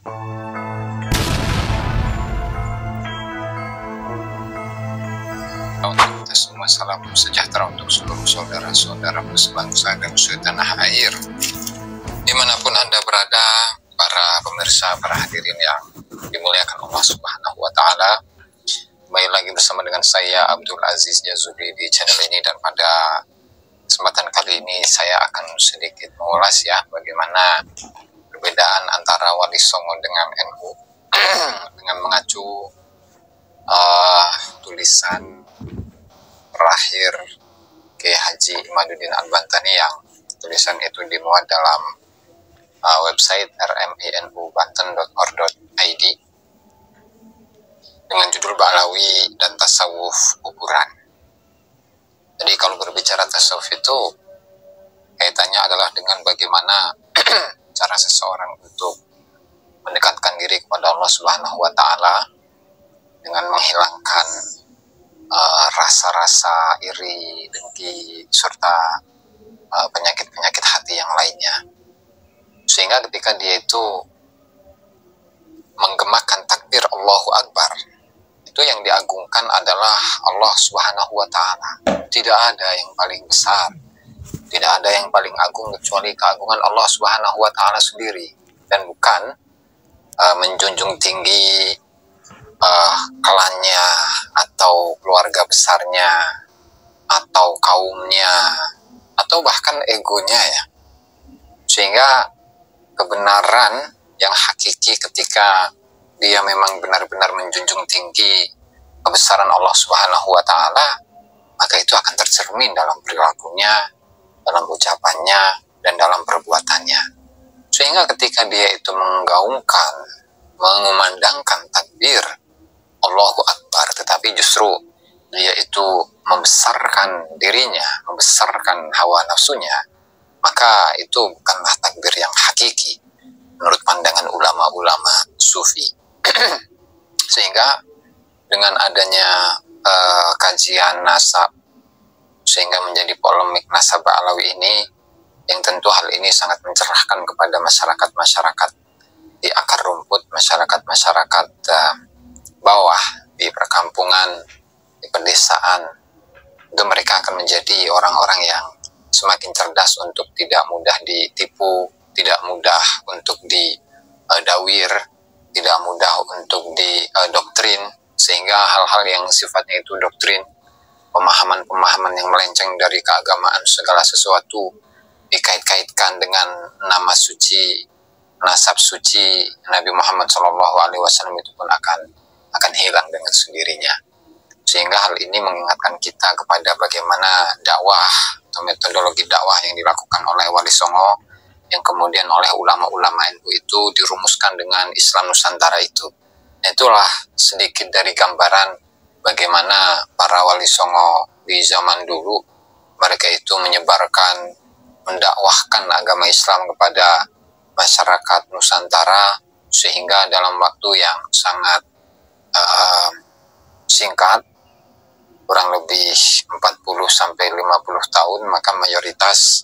Untuk kita semua, salam sejahtera untuk seluruh saudara-saudara sebangsa dan setanah air dimanapun Anda berada, para pemirsa, para hadirin yang dimuliakan Allah Subhanahu wa Ta'ala. Kembali lagi bersama dengan saya Abdul Aziz Jazuli di channel ini, dan pada kesempatan kali ini saya akan sedikit mengulas ya bagaimana perbedaan antara Wali Songo dengan NU dengan mengacu tulisan terakhir Kiai Haji Imaduddin Al-Bantani yang tulisan itu dimuat dalam website rminubanten.or.id dengan judul Ba'alawi dan Tasawuf Kuburan. Jadi kalau berbicara tasawuf itu kaitannya adalah dengan bagaimana cara seseorang untuk mendekatkan diri kepada Allah Subhanahu wa Ta'ala dengan menghilangkan rasa-rasa iri, dengki, serta penyakit-penyakit hati yang lainnya. Sehingga ketika dia itu menggemakan takbir Allahu Akbar, itu yang diagungkan adalah Allah Subhanahu wa Ta'ala. Tidak ada yang paling besar, tidak ada yang paling agung kecuali keagungan Allah Subhanahu wa Ta'ala sendiri, dan bukan menjunjung tinggi klannya atau keluarga besarnya atau kaumnya atau bahkan egonya ya. Sehingga kebenaran yang hakiki ketika dia memang benar-benar menjunjung tinggi kebesaran Allah Subhanahu wa Ta'ala, maka itu akan tercermin dalam perilakunya, dalam ucapannya, dan dalam perbuatannya. Sehingga ketika dia itu menggaungkan, mengumandangkan takbir Allahu Akbar, tetapi justru dia itu membesarkan dirinya, membesarkan hawa nafsunya, maka itu bukanlah takbir yang hakiki menurut pandangan ulama-ulama sufi. Sehingga dengan adanya kajian nasab, sehingga menjadi polemik nasab Ba'alawi ini, yang tentu hal ini sangat mencerahkan kepada masyarakat-masyarakat di akar rumput, masyarakat-masyarakat bawah, di perkampungan, di pedesaan. Itu mereka akan menjadi orang-orang yang semakin cerdas untuk tidak mudah ditipu, tidak mudah untuk didawir, tidak mudah untuk didoktrin, sehingga hal-hal yang sifatnya itu doktrin, pemahaman-pemahaman yang melenceng dari keagamaan, segala sesuatu dikait-kaitkan dengan nama suci, nasab suci Nabi Muhammad SAW, itu pun akan hilang dengan sendirinya. Sehingga hal ini mengingatkan kita kepada bagaimana dakwah atau metodologi dakwah yang dilakukan oleh Wali Songo, yang kemudian oleh ulama-ulama NU itu dirumuskan dengan Islam Nusantara itu. Itulah sedikit dari gambaran bagaimana para Wali Songo di zaman dulu, mereka itu menyebarkan, mendakwahkan agama Islam kepada masyarakat Nusantara, sehingga dalam waktu yang sangat singkat, kurang lebih 40-50 tahun, maka mayoritas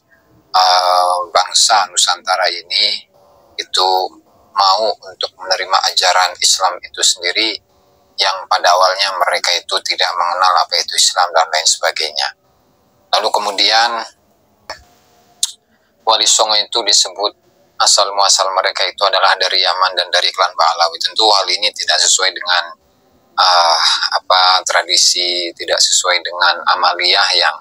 bangsa Nusantara ini itu mau untuk menerima ajaran Islam itu sendiri, yang pada awalnya mereka itu tidak mengenal apa itu Islam dan lain sebagainya. Lalu kemudian Wali Songo itu disebut asal muasal mereka itu adalah dari Yaman dan dari klan Ba'alawi. Tentu hal ini tidak sesuai dengan tradisi, tidak sesuai dengan amaliyah yang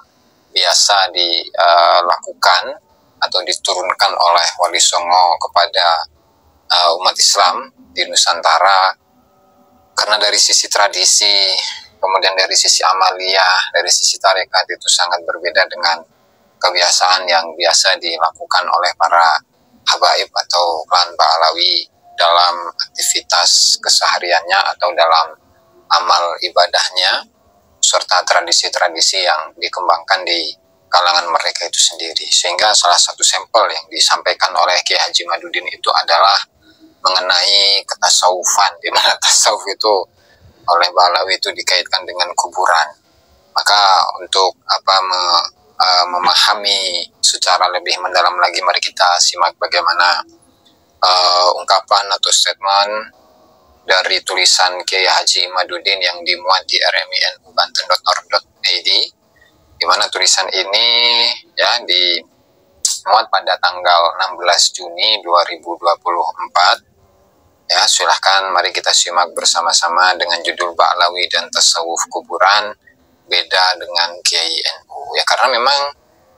biasa dilakukan atau diturunkan oleh Wali Songo kepada umat Islam di Nusantara. Karena dari sisi tradisi, kemudian dari sisi amaliyah, dari sisi tarekat itu sangat berbeda dengan kebiasaan yang biasa dilakukan oleh para habaib atau klan Ba'alawi dalam aktivitas kesehariannya atau dalam amal ibadahnya, serta tradisi-tradisi yang dikembangkan di kalangan mereka itu sendiri. Sehingga salah satu sampel yang disampaikan oleh Kiai Haji Imaduddin itu adalah mengenai ketasawufan, di mana tasawuf itu oleh Ba'alawi itu dikaitkan dengan kuburan. Maka untuk memahami secara lebih mendalam lagi, mari kita simak bagaimana ungkapan atau statement dari tulisan Kiai Haji Imaduddin yang dimuat di rminu.banten.org.id, di mana tulisan ini ya dimuat pada tanggal 16 Juni 2024. Ya, silahkan mari kita simak bersama-sama dengan judul Ba'lawi dan Tasawuf Kuburan beda dengan Kiai NU. Ya, karena memang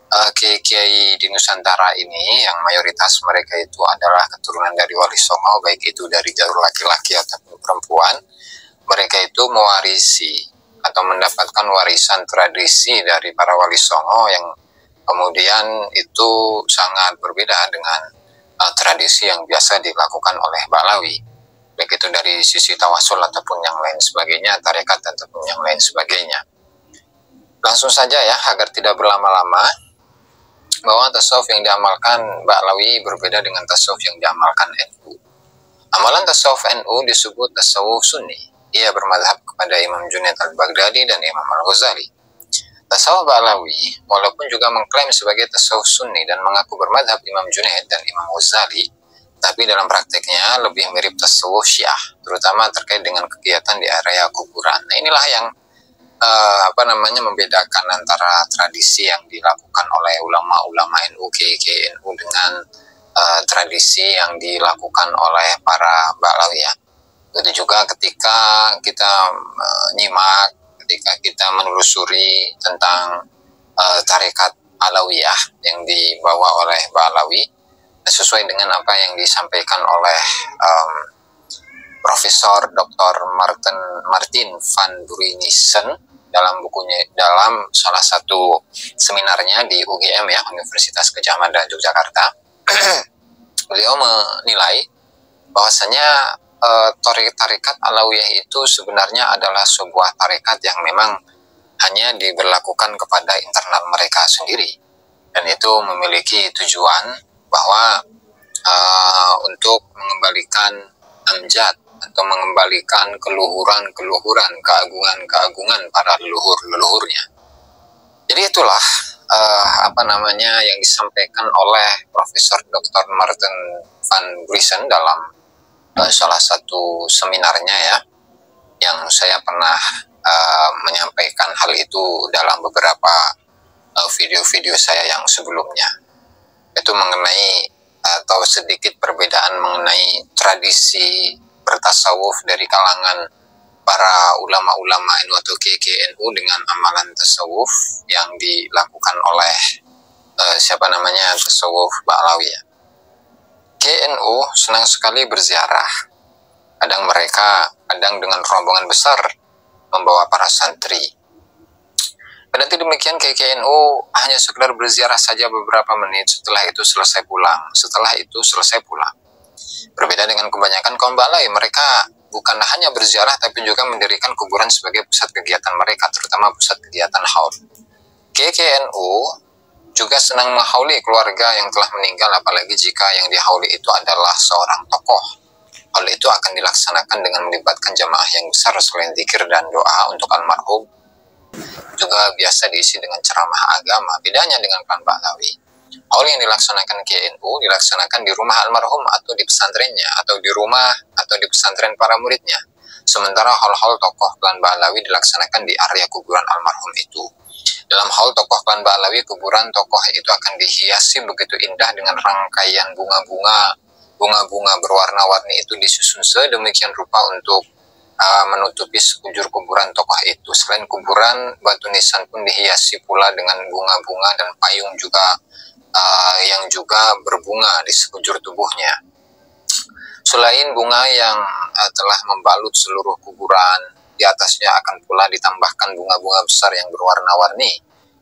kiai-kiai di Nusantara ini yang mayoritas mereka itu adalah keturunan dari Wali Songo, baik itu dari jalur laki-laki ataupun perempuan. Mereka itu mewarisi atau mendapatkan warisan tradisi dari para Wali Songo yang kemudian itu sangat berbeda dengan tradisi yang biasa dilakukan oleh Ba'lawi, baik itu dari sisi tawasul ataupun yang lain sebagainya, tarekat ataupun yang lain sebagainya. Langsung saja ya, agar tidak berlama-lama, bahwa tasawuf yang diamalkan Ba'lawi berbeda dengan tasawuf yang diamalkan NU. Amalan tasawuf NU disebut tasawuf sunni. Ia bermadhab kepada Imam Junaid al-Baghdadi dan Imam al-Ghazali. Tasawuf Ba'lawi, walaupun juga mengklaim sebagai tasawuf sunni dan mengaku bermadhab Imam Junaid dan Imam Ghazali, tapi dalam prakteknya lebih mirip tasawuf Syiah, terutama terkait dengan kegiatan di area kuburan. Nah, inilah yang membedakan antara tradisi yang dilakukan oleh ulama-ulama NU, KNU dengan tradisi yang dilakukan oleh para Ba'lawi ya. Begitu juga ketika kita nyimak, ketika kita menelusuri tentang tarekat Alawiyah yang dibawa oleh Ba'lawi, sesuai dengan apa yang disampaikan oleh Profesor Dr. Martin van Burinisen dalam bukunya, dalam salah satu seminarnya di UGM ya, Universitas Gadjah Mada Yogyakarta. Beliau menilai bahwasanya tarekat Alawiyah itu sebenarnya adalah sebuah tarekat yang memang hanya diberlakukan kepada internal mereka sendiri, dan itu memiliki tujuan bahwa untuk mengembalikan amjad atau mengembalikan keluhuran-keluhuran, keagungan-keagungan para leluhur-leluhurnya. Jadi itulah yang disampaikan oleh Profesor Dr. Martin van Burinisen dalam salah satu seminarnya ya, yang saya pernah menyampaikan hal itu dalam beberapa video-video saya yang sebelumnya. Itu mengenai atau sedikit perbedaan mengenai tradisi bertasawuf dari kalangan para ulama-ulama NU atau KNU dengan amalan tasawuf yang dilakukan oleh tasawuf Ba'lawi ya. KNU senang sekali berziarah. Kadang dengan rombongan besar membawa para santri. Padahal demikian, KNU hanya sekedar berziarah saja beberapa menit, setelah itu selesai pulang. Berbeda dengan kebanyakan kaum Ba'lawi, mereka bukan hanya berziarah tapi juga mendirikan kuburan sebagai pusat kegiatan mereka, terutama pusat kegiatan haul. KNU juga senang menghauli keluarga yang telah meninggal, apalagi jika yang dihauli itu adalah seorang tokoh. Hal itu akan dilaksanakan dengan melibatkan jamaah yang besar selain zikir dan doa untuk almarhum. Juga biasa diisi dengan ceramah agama. Bedanya dengan klan Ba'lawi, haul yang dilaksanakan KNU dilaksanakan di rumah almarhum atau di pesantrennya, atau di rumah atau di pesantren para muridnya. Sementara haul-haul tokoh klan Ba'lawi dilaksanakan di area kuburan almarhum itu. Dalam haul tokoh klan Ba'lawi, kuburan tokoh itu akan dihiasi begitu indah dengan rangkaian bunga-bunga berwarna-warni itu disusun sedemikian rupa untuk menutupi sekujur kuburan tokoh itu. Selain kuburan, batu nisan pun dihiasi pula dengan bunga-bunga dan payung juga yang juga berbunga di sekujur tubuhnya. Selain bunga yang telah membalut seluruh kuburan, di atasnya akan pula ditambahkan bunga-bunga besar yang berwarna-warni.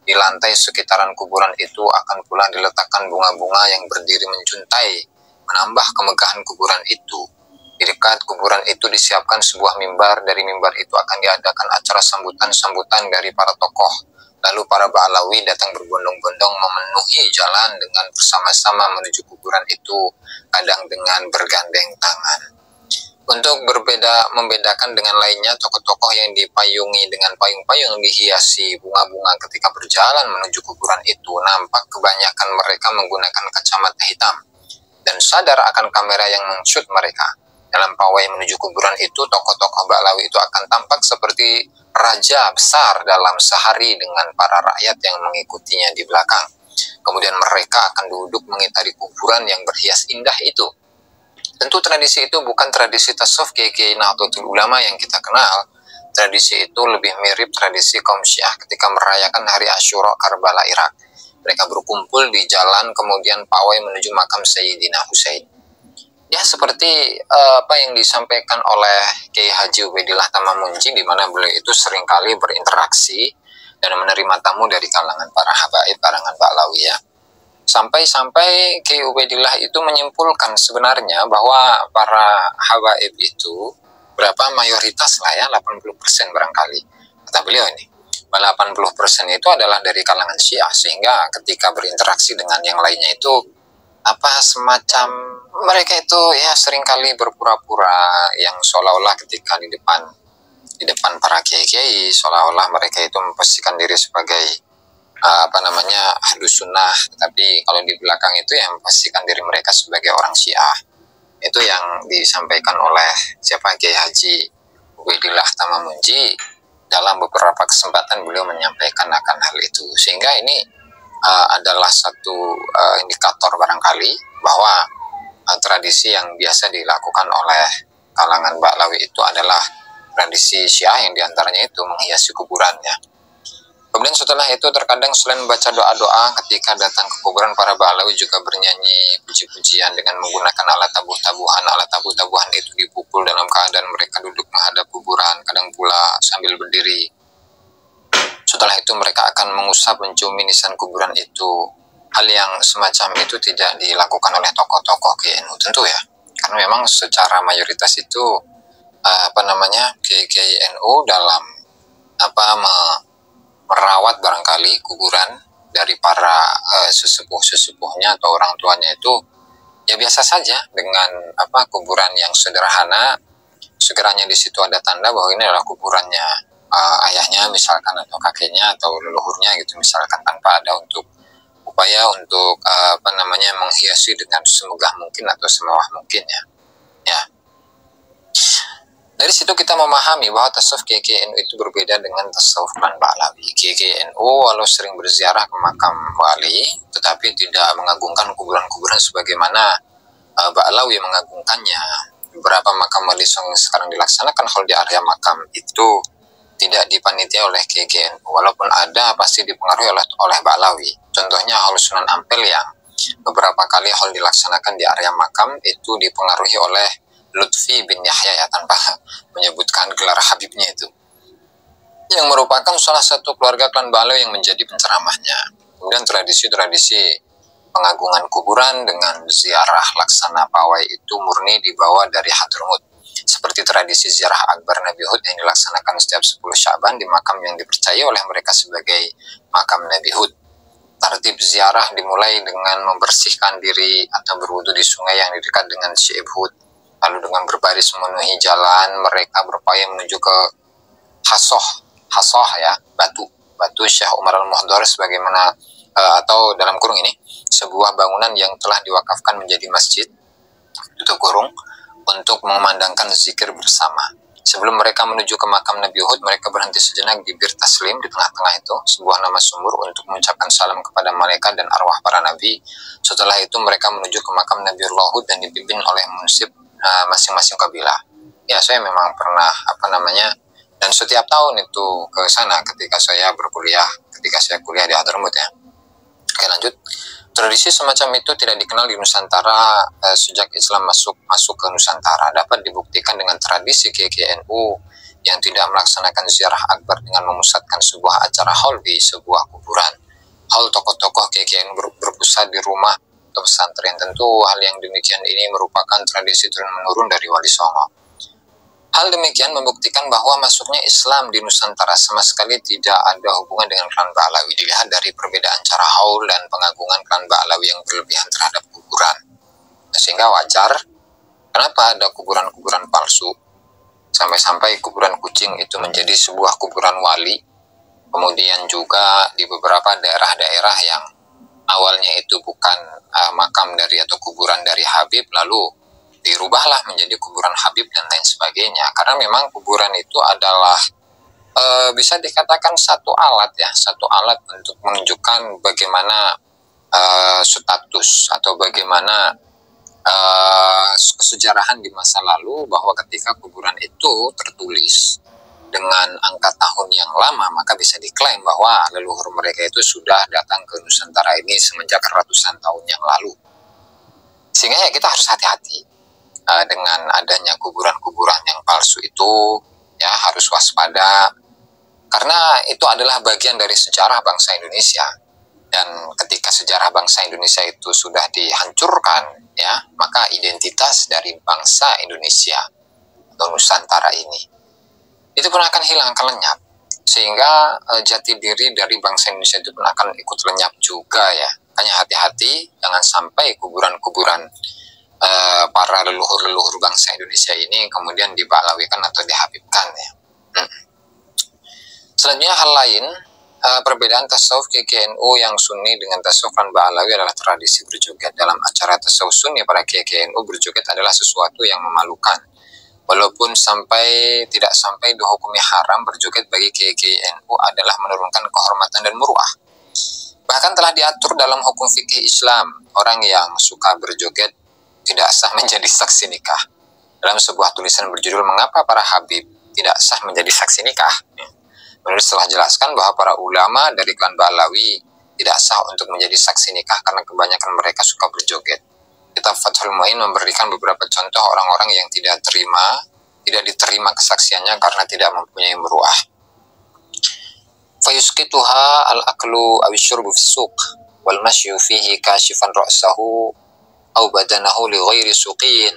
Di lantai sekitaran kuburan itu akan pula diletakkan bunga-bunga yang berdiri menjuntai, menambah kemegahan kuburan itu. Di dekat kuburan itu disiapkan sebuah mimbar. Dari mimbar itu akan diadakan acara sambutan-sambutan dari para tokoh. Lalu para Ba'lawi datang berbondong-bondong memenuhi jalan dengan bersama-sama menuju kuburan itu, kadang dengan bergandeng tangan. Untuk membedakan dengan lainnya, tokoh-tokoh yang dipayungi dengan payung-payung yang dihiasi bunga-bunga ketika berjalan menuju kuburan itu, nampak kebanyakan mereka menggunakan kacamata hitam. dan sadar akan kamera yang men-shoot mereka. Dalam pawai menuju kuburan itu, tokoh-tokoh Ba'lawi itu akan tampak seperti raja besar dalam sehari dengan para rakyat yang mengikutinya di belakang. Kemudian mereka akan duduk mengitari kuburan yang berhias indah itu. Tentu tradisi itu bukan tradisi tasawuf Kiai Nahdlatul Ulama yang kita kenal. Tradisi itu lebih mirip tradisi kaum Syiah ketika merayakan hari Asyura Karbala, Irak. Mereka berkumpul di jalan, kemudian pawai menuju makam Sayyidina Husain. Ya, seperti apa yang disampaikan oleh Kiai Haji Ubaidillah Tamamunji, di mana beliau itu seringkali berinteraksi dan menerima tamu dari kalangan para habaib, kalangan Ba'lawi ya. Sampai-sampai Kiai Ubaidillah itu menyimpulkan sebenarnya bahwa para habaib itu berapa mayoritas lah ya, 80% barangkali. Kata beliau ini, 80% itu adalah dari kalangan Syiah, sehingga ketika berinteraksi dengan yang lainnya itu semacam mereka itu ya seringkali berpura-pura yang seolah-olah ketika di depan para kiai-kiai seolah-olah mereka itu memposisikan diri sebagai ahlus sunnah, tapi kalau di belakang itu yang memposisikan diri mereka sebagai orang Syiah. Itu yang disampaikan oleh Kiai Haji Ubaidillah Tamamunji. Dalam beberapa kesempatan beliau menyampaikan akan hal itu, sehingga ini adalah satu indikator barangkali bahwa tradisi yang biasa dilakukan oleh kalangan Ba'lawi itu adalah tradisi Syiah yang diantaranya itu menghiasi kuburannya. Kemudian setelah itu terkadang selain membaca doa-doa ketika datang ke kuburan, para Ba'lawi juga bernyanyi puji-pujian dengan menggunakan alat tabuh-tabuhan. Alat tabuh-tabuhan itu dipukul dalam keadaan mereka duduk menghadap kuburan, kadang pula sambil berdiri. Setelah itu mereka akan mengusap menciumi nisan kuburan itu. Hal yang semacam itu tidak dilakukan oleh tokoh-tokoh KNU tentu ya, karena memang secara mayoritas itu Kiai NU dalam merawat barangkali kuburan dari para sesepuh-sesepuhnya atau orang tuanya itu ya biasa saja dengan kuburan yang sederhana. Sekiranya di situ ada tanda bahwa ini adalah kuburannya ayahnya misalkan, atau kakeknya atau leluhurnya gitu misalkan, tanpa ada upaya untuk menghiasi dengan semegah mungkin atau semewah mungkin ya. Dari situ kita memahami bahwa tasawuf KKNU itu berbeda dengan tasawuf klan Ba'lawi. KKNU walau sering berziarah ke makam wali, tetapi tidak mengagungkan kuburan-kuburan sebagaimana Ba'lawi mengagungkannya. Beberapa makam wali yang sekarang dilaksanakan hal di area makam itu tidak dipanitia oleh KKNU, walaupun ada pasti dipengaruhi oleh Ba'lawi. Contohnya Haul Sunan Ampel yang beberapa kali hal dilaksanakan di area makam itu dipengaruhi oleh Lutfi bin Yahya ya, tanpa menyebutkan gelar Habibnya itu, yang merupakan salah satu keluarga klan Ba'lawi yang menjadi penceramahnya. Kemudian tradisi-tradisi pengagungan kuburan dengan ziarah laksana pawai itu murni dibawa dari Hadramut, seperti tradisi ziarah akbar Nabi Hud yang dilaksanakan setiap 10 Sya'ban di makam yang dipercaya oleh mereka sebagai makam Nabi Hud. Tertib ziarah dimulai dengan membersihkan diri atau berwudu di sungai yang dekat dengan Syi'ib Hud. Lalu dengan berbaris memenuhi jalan, mereka berupaya menuju ke Hasoh ya, batu Syekh Umar Al-Muhdar sebagaimana atau dalam kurung ini sebuah bangunan yang telah diwakafkan menjadi masjid, tutup kurung, untuk mengumandangkan zikir bersama. Sebelum mereka menuju ke makam Nabi Hud, mereka berhenti sejenak di Bir Taslim, di tengah-tengah itu sebuah nama sumur, untuk mengucapkan salam kepada malaikat dan arwah para nabi. Setelah itu mereka menuju ke makam Nabiullah Hud dan dipimpin oleh munsib masing-masing kabilah. Ya, saya memang pernah dan setiap tahun itu ke sana ketika saya kuliah di Hadramut ya. Oke, lanjut. Tradisi semacam itu tidak dikenal di Nusantara sejak Islam masuk ke Nusantara. Dapat dibuktikan dengan tradisi KKNU yang tidak melaksanakan ziarah akbar dengan memusatkan sebuah acara haul di sebuah kuburan. Haul tokoh-tokoh KKNU berpusat di rumah atau pesantren. Tentu hal yang demikian ini merupakan tradisi turun-menurun dari Wali Songo. Hal demikian membuktikan bahwa masuknya Islam di Nusantara sama sekali tidak ada hubungan dengan klan Ba'lawi, dilihat dari perbedaan cara haul dan pengagungan klan Ba'lawi yang berlebihan terhadap kuburan. Sehingga wajar kenapa ada kuburan-kuburan palsu, sampai-sampai kuburan kucing itu menjadi sebuah kuburan wali. Kemudian juga di beberapa daerah-daerah yang awalnya itu bukan makam dari atau kuburan dari Habib, lalu dirubahlah menjadi kuburan Habib dan lain sebagainya. Karena memang kuburan itu adalah bisa dikatakan satu alat ya, satu alat untuk menunjukkan bagaimana status atau bagaimana kesejarahan di masa lalu, bahwa ketika kuburan itu tertulis dengan angka tahun yang lama, maka bisa diklaim bahwa leluhur mereka itu sudah datang ke Nusantara ini semenjak ratusan tahun yang lalu. Sehingga ya kita harus hati-hati dengan adanya kuburan-kuburan yang palsu itu, ya harus waspada, karena itu adalah bagian dari sejarah bangsa Indonesia. Dan ketika sejarah bangsa Indonesia itu sudah dihancurkan, ya, maka identitas dari bangsa Indonesia atau Nusantara ini itu pun akan hilang, akan lenyap. Sehingga jati diri dari bangsa Indonesia itu pun akan ikut lenyap juga ya. Hanya hati-hati jangan sampai kuburan-kuburan para leluhur-leluhur bangsa Indonesia ini kemudian dibalawikan atau dihabibkan ya. Selanjutnya hal lain, perbedaan tasawuf KKNU yang Sunni dengan tasawuf Ba'alawi adalah tradisi berjoget. Dalam acara tasawuf Sunni, para KKNU berjoget adalah sesuatu yang memalukan. Walaupun tidak sampai dihukumi haram, berjoget bagi KKNU adalah menurunkan kehormatan dan muruah. Bahkan telah diatur dalam hukum fikih Islam, orang yang suka berjoget tidak sah menjadi saksi nikah. Dalam sebuah tulisan berjudul "Mengapa para Habib tidak sah menjadi saksi nikah?", penulis telah jelaskan bahwa para ulama dari klan Ba'alawi tidak sah untuk menjadi saksi nikah karena kebanyakan mereka suka berjoget. Kitab Fathul Mu'in memberikan beberapa contoh orang-orang yang tidak diterima kesaksiannya karena tidak mempunyai muruah. Fayusqituha al-aklu awisyurbu fis-suq wal masyu fihi kashifan ra'sahu aw badanahu li ghairi suqin.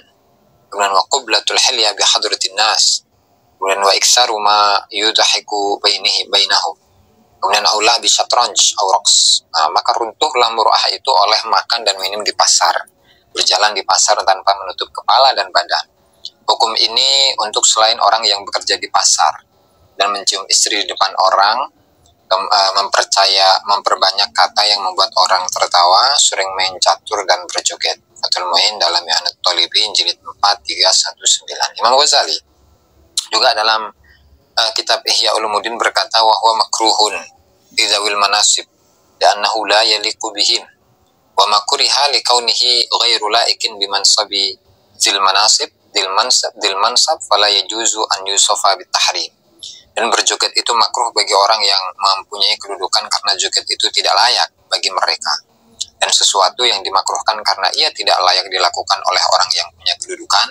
Kemudian wa qublatul hilya bi hadratin nas. Kemudian wa iksaru ma yudahiku bainahum. Kemudian aulah bi syatranj aw raqs. Maka runtuhlah muruah itu oleh makan dan minum di pasar, berjalan di pasar tanpa menutup kepala dan badan. Hukum ini untuk selain orang yang bekerja di pasar dan mencium istri di depan orang, memperbanyak kata yang membuat orang tertawa, sering main catur dan berjoget. Fathul Mu'in dalam I'anat Thalibin jilid 4 319. Imam Ghazali juga dalam kitab Ihya Ulumuddin berkata, wa huwa makruhun lidzawil manasib li'annahu la yaliqu bihim wa makuriha likaunihi ghairu laikin bimansabi zil manasib dil mansab fala yajuzu an yusafa bitahrim. Dan berjoget itu makruh bagi orang yang mempunyai kedudukan karena joget itu tidak layak bagi mereka, dan sesuatu yang dimakruhkan karena ia tidak layak dilakukan oleh orang yang punya kedudukan,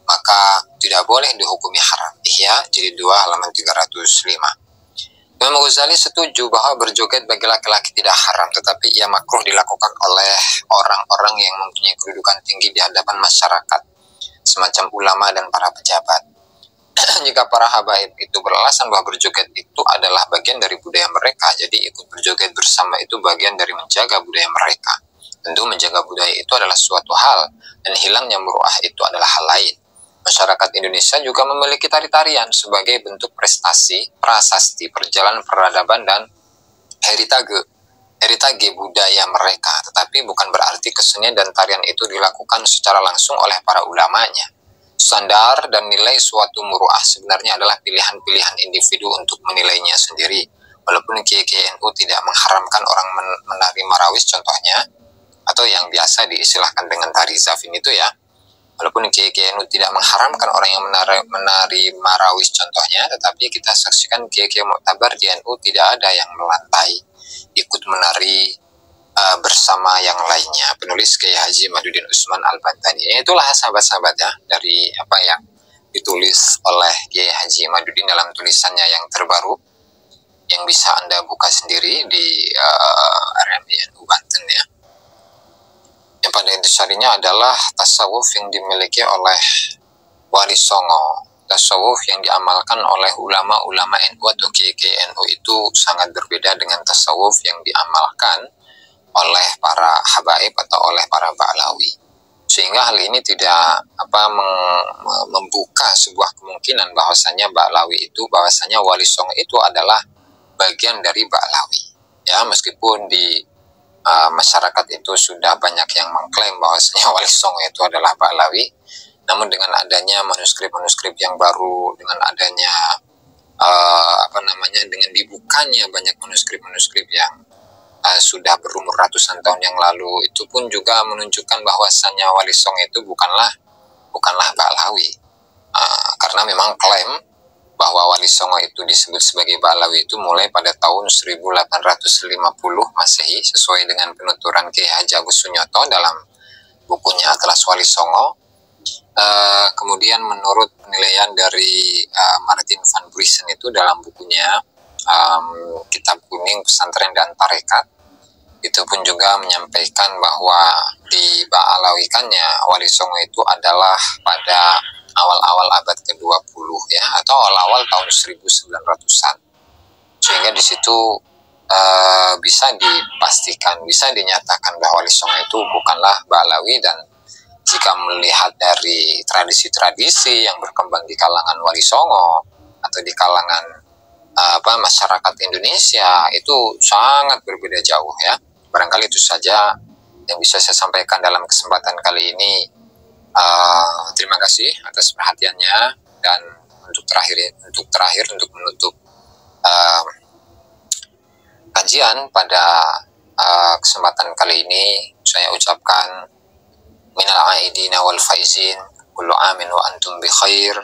maka tidak boleh dihukumi haram. Ihya jilid 2 halaman 305. Imam Ghazali setuju bahwa berjoget bagi laki-laki tidak haram, tetapi ia makruh dilakukan oleh orang-orang yang mempunyai kedudukan tinggi di hadapan masyarakat, semacam ulama dan para pejabat. Jika para habaib itu beralasan bahwa berjoget itu adalah bagian dari budaya mereka, jadi ikut berjoget bersama itu bagian dari menjaga budaya mereka. Tentu menjaga budaya itu adalah suatu hal, dan hilangnya muruah itu adalah hal lain. Masyarakat Indonesia juga memiliki tari-tarian sebagai bentuk prestasi, prasasti, perjalanan peradaban, dan heritage budaya mereka. Tetapi bukan berarti kesenian dan tarian itu dilakukan secara langsung oleh para ulamanya. Standar dan nilai suatu muruah sebenarnya adalah pilihan-pilihan individu untuk menilainya sendiri. Walaupun KKNU tidak mengharamkan orang menari marawis contohnya, atau yang biasa diistilahkan dengan tari zafin itu ya. Walaupun KKNU tidak mengharamkan orang yang menari marawis contohnya, tetapi kita saksikan KK Mu'tabar di NU tidak ada yang melantai, ikut menari bersama yang lainnya. Penulis Kiai Haji Madudin Usman Al-Bantani. Itulah sahabat-sahabat ya, dari apa yang ditulis oleh Kiai Haji Madudin dalam tulisannya yang terbaru, yang bisa Anda buka sendiri di RMI NU Banten ya. Yang pada intisarinya adalah tasawuf yang dimiliki oleh Wali Songo. Tasawuf yang diamalkan oleh ulama-ulama NU atau KKNU itu sangat berbeda dengan tasawuf yang diamalkan oleh para habaib atau oleh para Ba'alawi. Sehingga hal ini tidak membuka sebuah kemungkinan bahwasanya bahwasanya Wali Songo itu adalah bagian dari Ba'alawi. Ya, meskipun di masyarakat itu sudah banyak yang mengklaim bahwasanya Wali Songo itu adalah Ba'lawi. Namun dengan adanya manuskrip-manuskrip yang baru, dengan adanya dengan dibukanya banyak manuskrip-manuskrip yang sudah berumur ratusan tahun yang lalu, itu pun juga menunjukkan bahwasannya Wali Songo itu bukanlah Ba'lawi. Karena memang klaim bahwa Wali Songo itu disebut sebagai Ba'lawi itu mulai pada tahun 1850 Masehi, sesuai dengan penuturan Ki Haji Agus Sunyoto dalam bukunya Atlas Wali Songo. Kemudian menurut penilaian dari Martin van Briesen itu dalam bukunya Kitab Kuning Pesantren dan Tarekat, itu pun juga menyampaikan bahwa di Ba'alawikannya Wali Songo itu adalah pada awal-awal abad ke-20 ya, atau awal-awal tahun 1900-an. Sehingga di situ bisa dipastikan, bisa dinyatakan bahwa Wali Songo itu bukanlah Ba'lawi. Dan jika melihat dari tradisi-tradisi yang berkembang di kalangan Wali Songo atau di kalangan masyarakat Indonesia, itu sangat berbeda jauh ya. Barangkali itu saja yang bisa saya sampaikan dalam kesempatan kali ini. Terima kasih atas perhatiannya, dan untuk terakhir untuk menutup kajian pada kesempatan kali ini, saya ucapkan minal aidina wal faizin, kullu amin wa antum bi khair.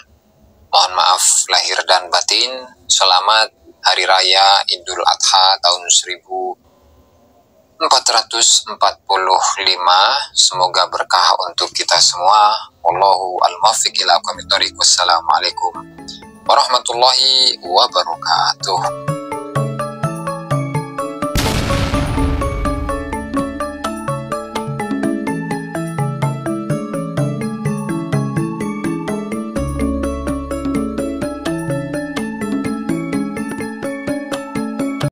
Mohon maaf lahir dan batin. Selamat Hari Raya Idul Adha tahun 1445. Semoga berkah untuk kita semua. Wallahu al-muwaffiq ila aqwamit thoriq. Wassalamualaikum warahmatullahi wabarakatuh.